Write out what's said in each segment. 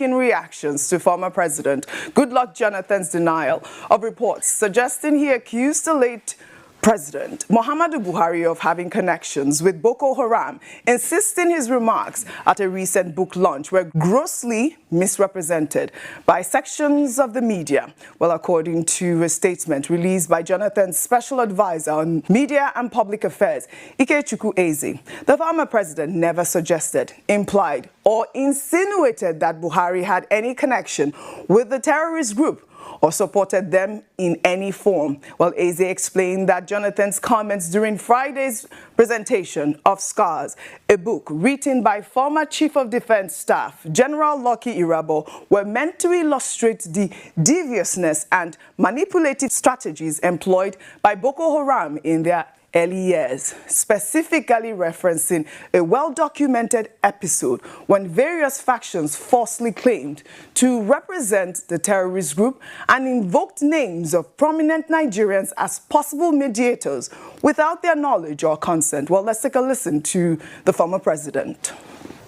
in reactions to former President Goodluck Jonathan's denial of reports suggesting he accused the late President Muhammadu Buhari of having connections with Boko Haram, insisting his remarks at a recent book launch were grossly misrepresented by sections of the media. Well, according to a statement released by Jonathan's special advisor on media and public affairs, Ikechukwu Eze, the former president never suggested, implied, or insinuated that Buhari had any connection with the terrorist group or supported them in any form. Well, Eze explained that Jonathan's comments during Friday's presentation of Scars, a book written by former Chief of Defense Staff General Lucky Irabo, were meant to illustrate the deviousness and manipulative strategies employed by Boko Haram in their early years, specifically referencing a well-documented episode when various factions falsely claimed to represent the terrorist group and invoked names of prominent Nigerians as possible mediators without their knowledge or consent. Well, let's take a listen to the former president.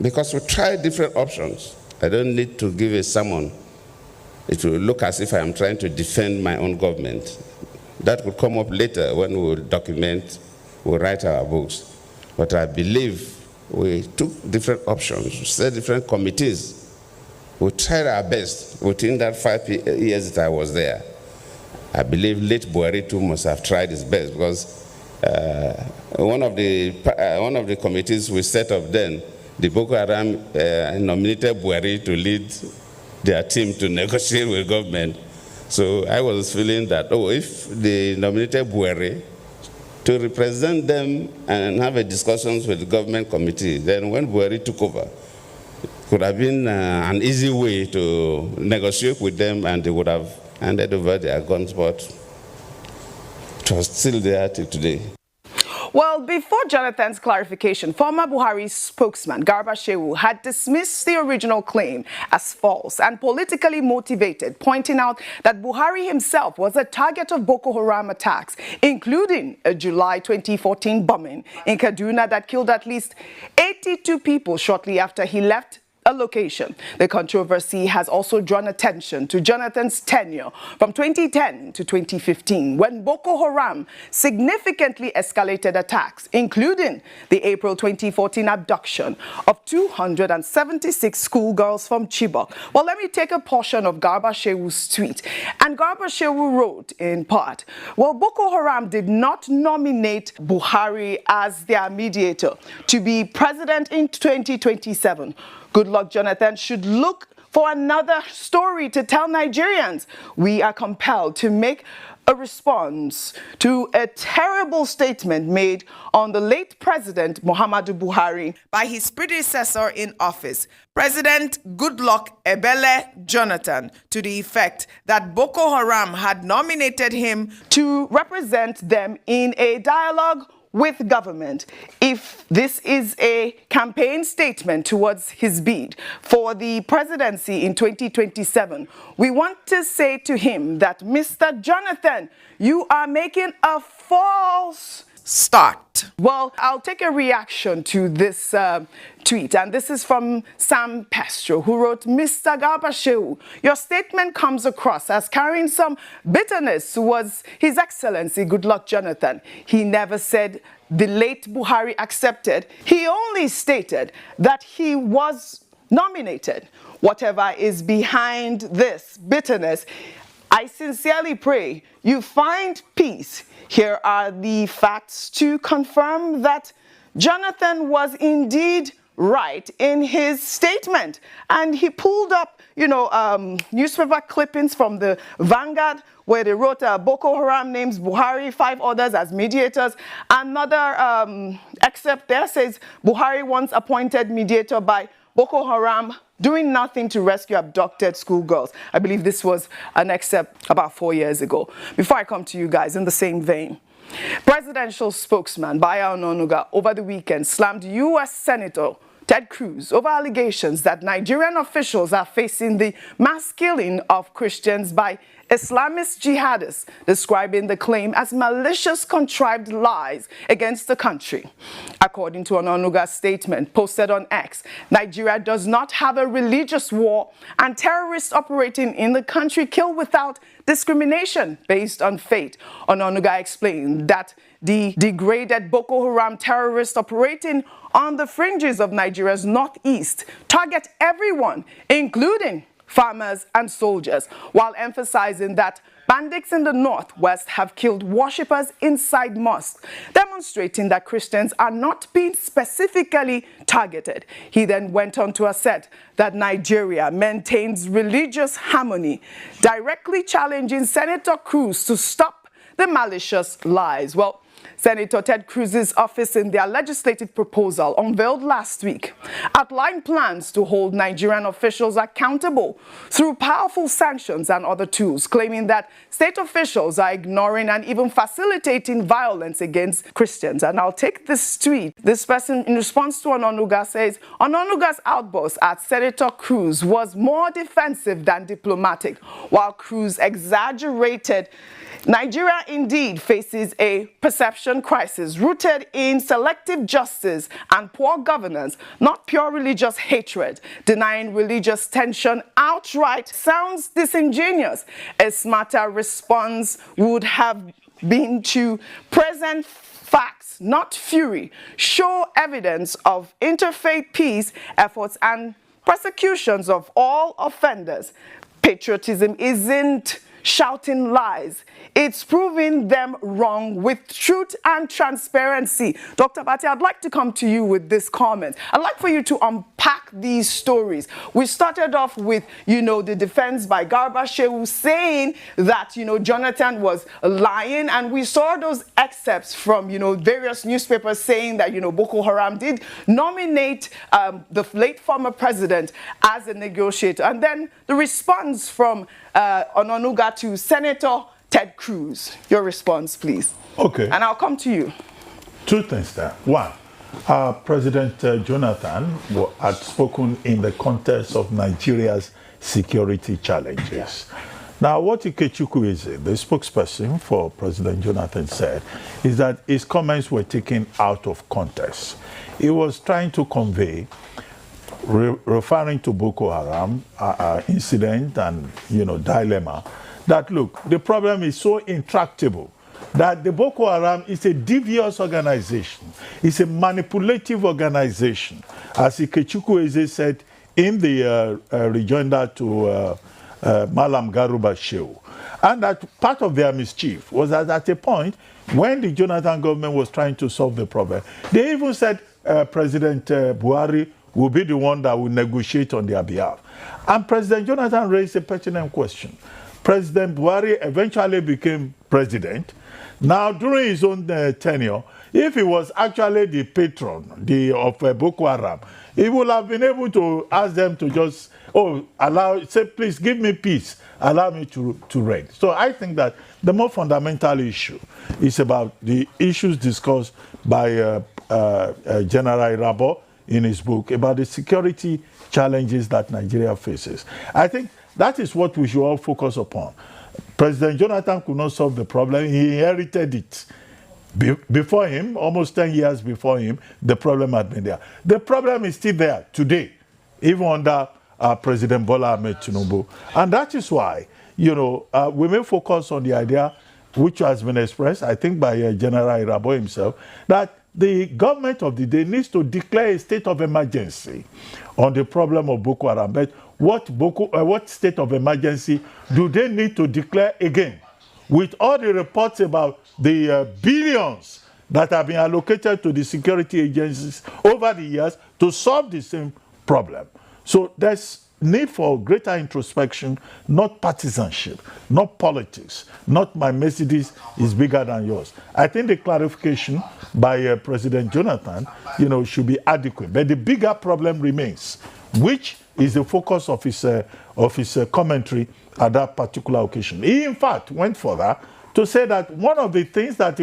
Because we tried different options. I don't need to give a sermon. It will look as if I am trying to defend my own government. That will come up later when we will document, we'll write our books. But I believe we took different options, set different committees. We tried our best within that 5 years that I was there. I believe late Buhari too must have tried his best, because one of the committees we set up then, the Boko Haram nominated Buhari to lead their team to negotiate with government. So I was feeling that, if they nominated Buhari to represent them and have a discussions with the government committee, then when Buhari took over, it could have been an easy way to negotiate with them, and they would have handed over their guns, but it was still there till today. Well, before Jonathan's clarification, former Buhari spokesman Garba Shehu had dismissed the original claim as false and politically motivated, pointing out that Buhari himself was a target of Boko Haram attacks, including a July 2014 bombing in Kaduna that killed at least 82 people shortly after he left a location. The controversy has also drawn attention to Jonathan's tenure from 2010 to 2015, when Boko Haram significantly escalated attacks, including the April 2014 abduction of 276 schoolgirls from Chibok. Well, let me take a portion of Garba Shehu's tweet. And Garba Shehu wrote in part, well, Boko Haram did not nominate Buhari as their mediator to be president in 2027. Goodluck Jonathan should look for another story to tell Nigerians. We are compelled to make a response to a terrible statement made on the late President Muhammadu Buhari by his predecessor in office, President Goodluck Ebele Jonathan, to the effect that Boko Haram had nominated him to represent them in a dialogue with government. If this is a campaign statement towards his bid for the presidency in 2027, we want to say to him that, Mr. Jonathan, you are making a false start. Well, I'll take a reaction to this tweet, and this is from Sam Pestro, who wrote, Mr. Garba Shehu, your statement comes across as carrying some bitterness towards His Excellency Goodluck Jonathan. He never said the late Buhari accepted. He only stated that he was nominated. Whatever is behind this bitterness, I sincerely pray you find peace. Here are the facts to confirm that Jonathan was indeed right in his statement. And he pulled up, newspaper clippings from the Vanguard, where they wrote Boko Haram names Buhari, 5 others as mediators. Another excerpt there says Buhari once appointed mediator by Boko Haram, doing nothing to rescue abducted schoolgirls. I believe this was an excerpt about 4 years ago. Before I come to you guys, in the same vein, presidential spokesman Bayo Ononuga over the weekend slammed U.S. Senator Ted Cruz over allegations that Nigerian officials are facing the mass killing of Christians by Islamist jihadists, describing the claim as malicious, contrived lies against the country. According to Ononuga's statement posted on X, Nigeria does not have a religious war, and terrorists operating in the country kill without discrimination based on faith. Ononuga explained that the degraded Boko Haram terrorists operating on the fringes of Nigeria's northeast target everyone, including farmers and soldiers, while emphasizing that bandits in the northwest have killed worshippers inside mosques, demonstrating that Christians are not being specifically targeted. He then went on to assert that Nigeria maintains religious harmony, directly challenging Senator Cruz to stop the malicious lies. Well, Senator Ted Cruz's office in their legislative proposal unveiled last week outlined plans to hold Nigerian officials accountable through powerful sanctions and other tools, claiming that state officials are ignoring and even facilitating violence against Christians. And I'll take this tweet. This person, in response to Ononuga, says, Ononuga's outburst at Senator Cruz was more defensive than diplomatic, while Cruz exaggerated. Nigeria indeed faces a perception crisis rooted in selective justice and poor governance, not pure religious hatred. Denying religious tension outright sounds disingenuous. A smarter response would have been to present facts, not fury, show evidence of interfaith peace efforts and prosecutions of all offenders. Patriotism isn't shouting lies. It's proving them wrong with truth and transparency. Dr. Bati, I'd like to come to you with this comment. I'd like for you to unpack these stories. We started off with, the defense by Garba Shehu saying that, Jonathan was lying, and we saw those excerpts from, various newspapers saying that, Boko Haram did nominate the late former president as a negotiator. And then the response from Ononuga to Senator Ted Cruz. Your response, please. Okay. And I'll come to you. Two things there. One, President Jonathan had spoken in the context of Nigeria's security challenges. Yes. Now, what Ikechukwu is, the spokesperson for President Jonathan, said is that his comments were taken out of context. He was trying to convey, referring to Boko Haram incident and dilemma, that look, the problem is so intractable that the Boko Haram is a devious organization. It's a manipulative organization, as Ikechukwu said in the rejoinder to Malam Garba Shehu. And that part of their mischief was that at a point when the Jonathan government was trying to solve the problem, they even said President Buhari will be the one that will negotiate on their behalf. And President Jonathan raised a pertinent question. President Buhari eventually became president. Now, during his own tenure, if he was actually the patron of Boko Haram, he would have been able to ask them to just, say, please give me peace, allow me to reign. So I think that the more fundamental issue is about the issues discussed by General Irabo in his book about the security challenges that Nigeria faces. I think that is what we should all focus upon. President Jonathan could not solve the problem. He inherited it. Before him, almost 10 years before him, the problem had been there. The problem is still there today, even under President Bola Ahmed Tinubu. And that is why, we may focus on the idea, which has been expressed, I think, by General Irabo himself, that the government of the day needs to declare a state of emergency on the problem of Boko Haram. But what state of emergency do they need to declare again? With all the reports about the billions that have been allocated to the security agencies over the years to solve the same problem. So there's need for greater introspection, not partisanship, not politics, not my Mercedes is bigger than yours. I think the clarification by President Jonathan, should be adequate. But the bigger problem remains, which is the focus of his commentary at that particular occasion. He, in fact, went further to say that one of the things that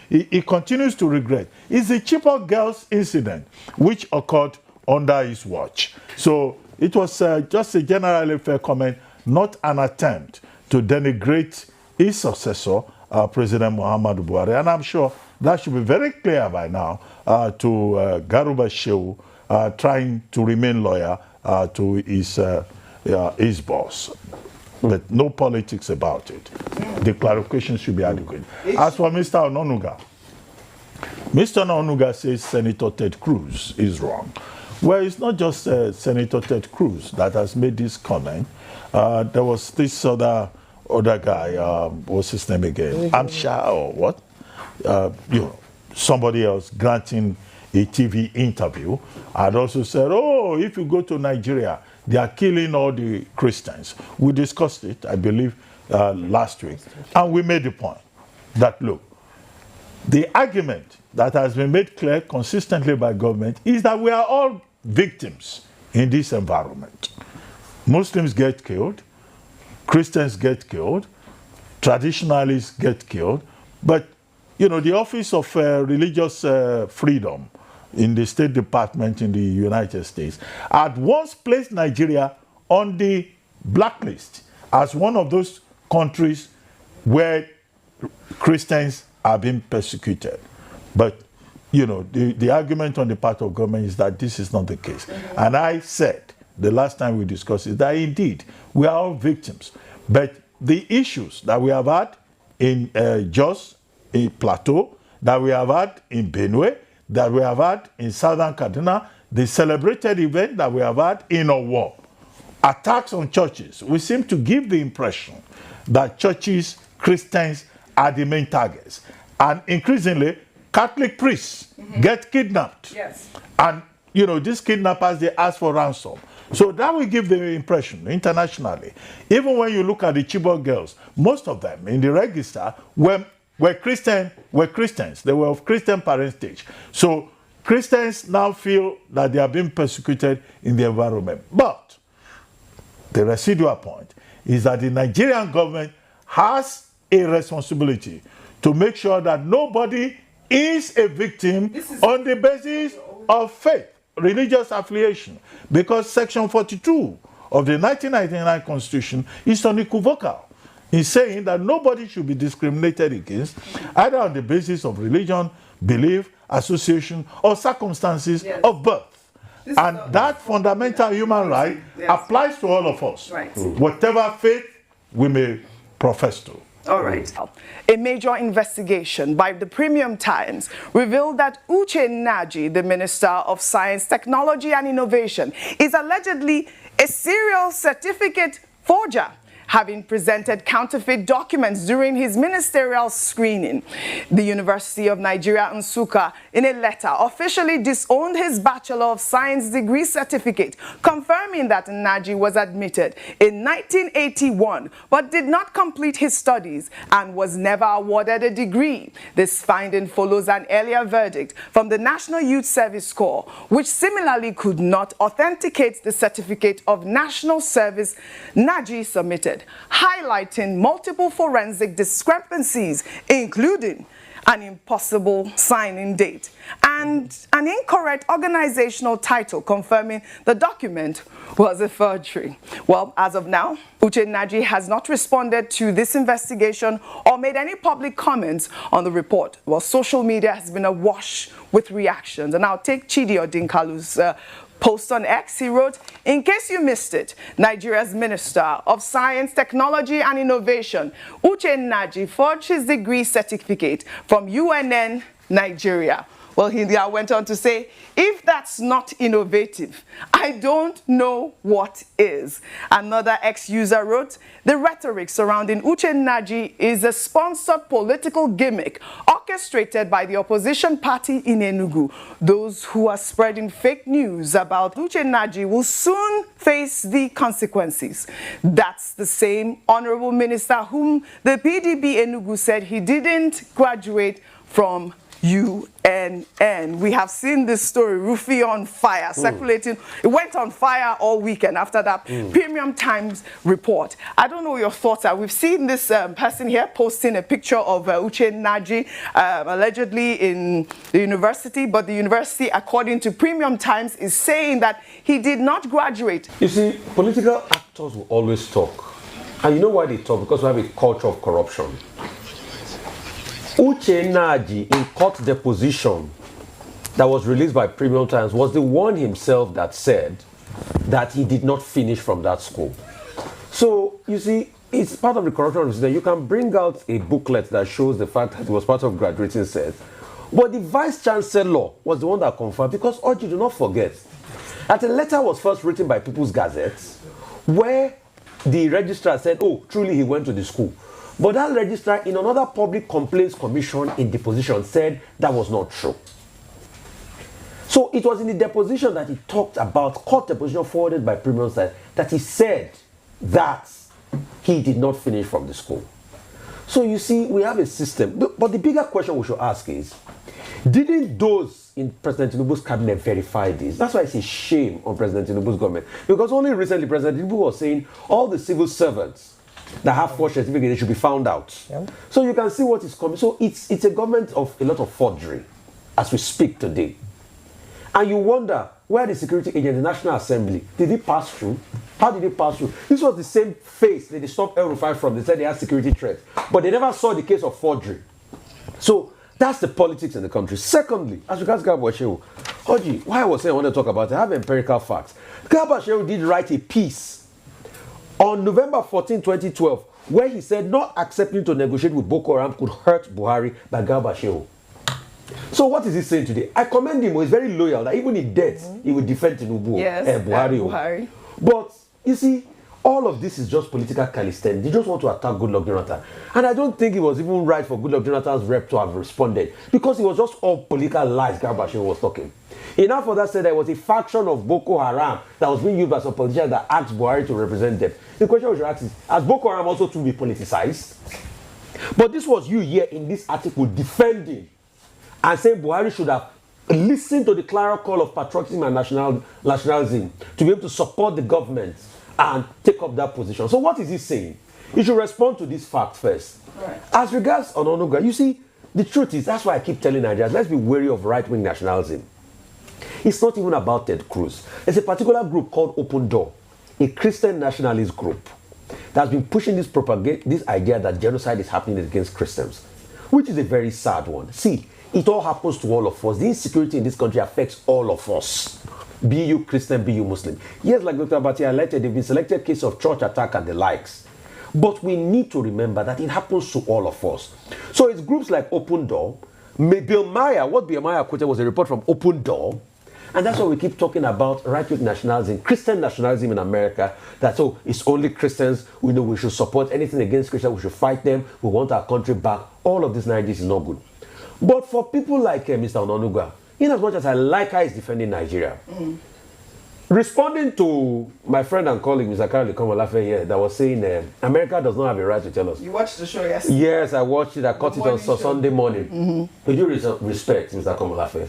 he continues to regret is the Chibok girls incident, which occurred under his watch. So it was just a generally fair comment, not an attempt to denigrate his successor, President Muhammadu Buhari. And I'm sure that should be very clear by now to Garba Shehu, trying to remain loyal to his boss. But no politics about it. The clarification should be adequate. As for Mr. Ononuga, Mr. Ononuga says Senator Ted Cruz is wrong. Well, it's not just Senator Ted Cruz that has made this comment. There was this other guy, what's his name again? Amsha or what? You know, somebody else granting a TV interview had also said, oh, if you go to Nigeria, they are killing all the Christians. We discussed it, I believe, last week. And we made the point that, look, the argument that has been made clear consistently by government is that we are all victims in this environment. Muslims get killed, Christians get killed, traditionalists get killed, but you know, the Office of Religious Freedom in the State Department in the United States had once placed Nigeria on the blacklist as one of those countries where Christians are being persecuted. But, you know, the argument on the part of government is that this is not the case. And I said the last time we discussed it that indeed we are all victims. But the issues that we have had in Jos, in Plateau, that we have had in Benue, that we have had in Southern Kaduna, the celebrated event that we have had in Owo, attacks on churches, we seem to give the impression that churches, Christians are the main targets. And increasingly, Catholic priests get kidnapped. Yes. And, you know, these kidnappers, they ask for ransom. So that will give the impression internationally. Even when you look at the Chibok girls, most of them in the register were Christians. They were of Christian parentage. So Christians now feel that they are being persecuted in the environment. But the residual point is that the Nigerian government has a responsibility to make sure that nobody is a victim on the basis of faith, religious affiliation. Because Section 42 of the 1999 Constitution is unequivocal in saying that nobody should be discriminated against either on the basis of religion, belief, association, or circumstances of birth. And that fundamental human right applies to all of us, whatever faith we may profess to. All right. A major investigation by the Premium Times revealed that Uche Naji, the Minister of Science, Technology and Innovation, is allegedly a serial certificate forger, having presented counterfeit documents during his ministerial screening. The University of Nigeria, Nsukka, in a letter, officially disowned his Bachelor of Science degree certificate, confirming that Naji was admitted in 1981, but did not complete his studies and was never awarded a degree. This finding follows an earlier verdict from the National Youth Service Corps, which similarly could not authenticate the certificate of national service Naji submitted, highlighting multiple forensic discrepancies, including an impossible signing date and an incorrect organizational title confirming the document was a forgery. Well, as of now, Uche Naji has not responded to this investigation or made any public comments on the report. Well, social media has been awash with reactions, and I'll take Chidi Odinkalu's post on X. He wrote, in case you missed it, Nigeria's Minister of Science, Technology and Innovation, Uche Naji, forged his degree certificate from UNN, Nigeria. Well, he went on to say, if that's not innovative, I don't know what is. Another ex-user wrote, the rhetoric surrounding Uche Naji is a sponsored political gimmick orchestrated by the opposition party in Enugu. Those who are spreading fake news about Uche Naji will soon face the consequences. That's the same honorable minister whom the PDP Enugu said he didn't graduate from UNN. We have seen this story, Rufy on fire, circulating. It went on fire all weekend after that Premium Times report. I don't know what your thoughts are. We've seen this person here posting a picture of Uche Naji, allegedly in the university, but the university, according to Premium Times, is saying that he did not graduate. You see, political actors will always talk. And you know why they talk? Because we have a culture of corruption. Uche Naji, in court deposition that was released by Premium Times, was the one himself that said that he did not finish from that school. So, you see, it's part of the corruption system. You can bring out a booklet that shows the fact that he was part of graduating set. But the vice chancellor was the one that confirmed, because, Oji, do not forget, that a letter was first written by People's Gazette, where the registrar said, oh, truly he went to the school. But that registrar in another public complaints commission in deposition said that was not true. So it was in the deposition that he talked about, court deposition forwarded by Premium Times, that he said that he did not finish from the school. So you see, we have a system. But the bigger question we should ask is, didn't those in President Tinubu's cabinet verify this? That's why it's a shame on President Tinubu's government. Because only recently President Tinubu was saying all the civil servants that have forged certificates, they should be found out. Yeah. So you can see what is coming. So it's a government of a lot of forgery as we speak today. And you wonder, where the security agent, the National Assembly, did it pass through? How did it pass through? This was the same face that they stopped El-Rufai from. They said they had security threats. But they never saw the case of forgery. So that's the politics in the country. Secondly, as regards Garba Shehu, Oji, why I was saying I want to talk about it, I have empirical facts. Garba Shehu did write a piece on November 14, 2012, where he said not accepting to negotiate with Boko Haram could hurt Buhari by Garba Shehu. So what is he saying today? I commend him. He's very loyal. That even in death, he will defend Tinubu, Buhari. But you see, all of this is just political calisthenics. They just want to attack Goodluck Jonathan. And I don't think it was even right for Goodluck Jonathan's rep to have responded, because it was just all political lies Garba Shehu was talking. He now further said there was a faction of Boko Haram that was being used by some politicians that asked Buhari to represent them. The question we should ask is, has Boko Haram also to be politicized? But this was you here in this article defending and saying Buhari should have listened to the clarion call of patriotism and nationalism to be able to support the government and take up that position. So what is he saying? You should respond to this fact first. Right. As regards Ononuga, you see, the truth is, that's why I keep telling Nigerians, let's be wary of right-wing nationalism. It's not even about Ted Cruz. There's a particular group called Open Door, a Christian nationalist group that's been pushing this idea that genocide is happening against Christians, which is a very sad one. See, it all happens to all of us. The insecurity in this country affects all of us. Be you Christian, be you Muslim. Yes, like Dr. Abati highlighted, they've been selected case of church attack and the likes. But we need to remember that it happens to all of us. So it's groups like Open Door. Bill Meyer, what Bill Meyer quoted was a report from Open Door. And that's why we keep talking about right-wing nationalism, Christian nationalism in America, that it's only Christians, we know we should support anything against Christians, we should fight them, we want our country back. All of this narrative is not good. But for people like Mr. Ononuga, in as much as I like how he's defending Nigeria, responding to my friend and colleague, Mr. Karoli Komolafe here, that was saying America does not have a right to tell us. You watched the show yesterday? Yes, I watched it. I caught it on Sunday morning. With due respect, Mr. Komolafe,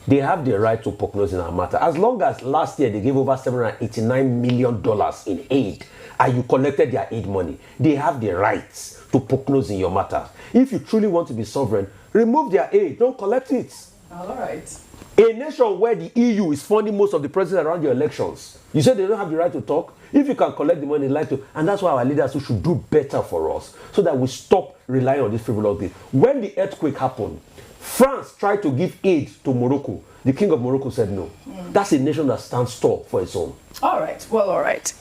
they have the right to prognose in our matter. As long as last year they gave over $789 million in aid, and you collected their aid money, they have the rights to prognose in your matter. If you truly want to be sovereign, remove their aid, don't collect it. All right. A nation where the EU is funding most of the presidents around your elections, you say they don't have the right to talk? If you can collect the money, they like to. And that's why our leaders should do better for us, so that we stop relying on this frivolous bill. When the earthquake happened, France tried to give aid to Morocco. The king of Morocco said no. That's a nation that stands tall for its own. All right. Well, all right.